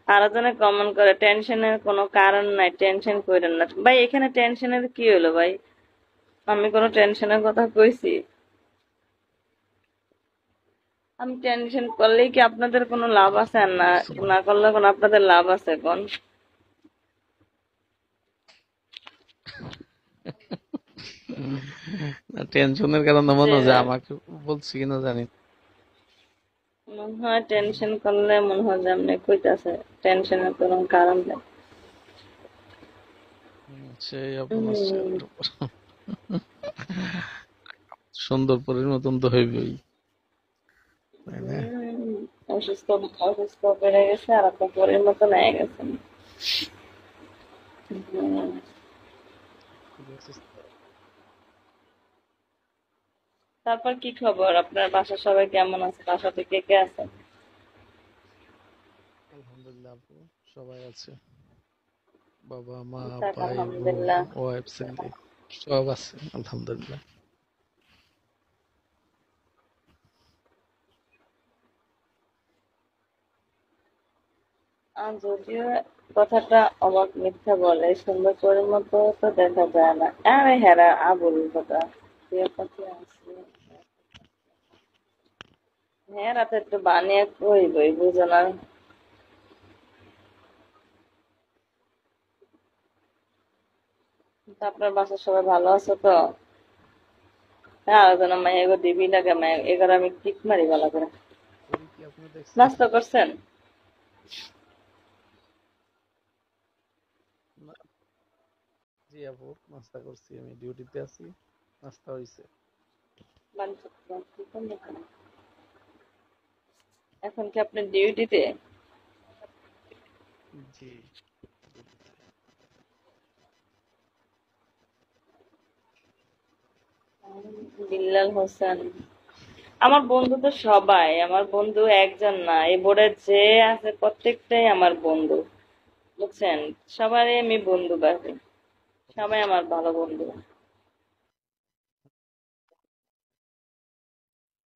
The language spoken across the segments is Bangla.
আরেকজনে কমেন্ট করে টেনশনের কোনো কারণ নাই, টেনশন করেন না ভাই। এখানে টেনশনের কি হলো ভাই? আমি কোনো টেনশনের কথা কইছি? আমি টেনশন করলেই কি আপনাদের কোনো লাভ আছে? আর না, না করলে কোনো আপনাদের লাভ আছে কোন? না, টেনশনের কারণে যে মনে হয় যে আমাকে বলছি কিনা জানি না। মনে হয় টেনশন করলে মনে হয় যে আপনি কইতাছে টেনশনের কোনো কারণ নেই। সেই আপনার উম, চেহারার উপর সুন্দর পরীর মতন তো হইবেই, তাই না? উম, অসুস্থ অসুস্থ বেড়ে গেছে আর আপনার পরের মতো হয়ে গেছেন। উম, খুবই অসুস্থ। তারপর কি খবর? আপনার বাসার সবাই কেমন আছে? বাসাতে কে কে আছে? আলহামদুলিল্লাহ আপু, সবাই আছে। বাবা মা যাক, ভাই বোন আলহামদুলিল্লাহ। ওয়াইফ ছেলে সব আছে আলহামদুলিল্লাহ। আর যদিও কথাটা অবাক মিথ্যা বলে, সুন্দর করে মতো তো দেখা যায় না। আরে হেরা আবুল কথা প্রিয় পাখি আছে। হ্যাঁ, রাতে একটু বানিয়ে কই বই বুঝো না। তো আপনার বাসার সবাই ভালো আছে তো? হ্যাঁ, আলোচনা মাই এগো দিবি লাগে মাই এগার আমি টিক মারি ভালো করে। পরী কি আপনি দেখছেন? নাস্তা করছেন? না, জি আপু, নাস্তা করছি, আমি ডিউটিতে আছি, নাস্তা হইছে। এখন কি আপনি ডিউটিতে? জি। বিল্লাল হোসেন। আমার বন্ধু তো সবাই আমার বন্ধু, একজন না, এই বোর্ডে যে আছে প্রত্যেকটাই আমার বন্ধু, বুঝছেন? সবারই আমি বন্ধু বাসি, সবাই আমার ভালো বন্ধু।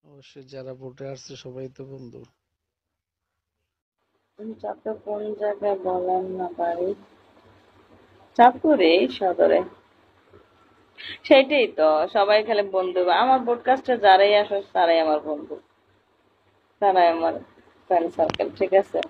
অবশ্যই যারা ভোটে আসছে সবাই তো বন্ধু। চাপটা কোন জায়গায় বলেন না পারি? চাঁদপুরে সদরে। সেইটাই তো, সবাই খালি বন্ধু। আমার ব্রডকাস্টে যারাই আসে তারাই আমার বন্ধু, তারাই আমার ফ্রেন্ড সার্কেল, ঠিক আছে?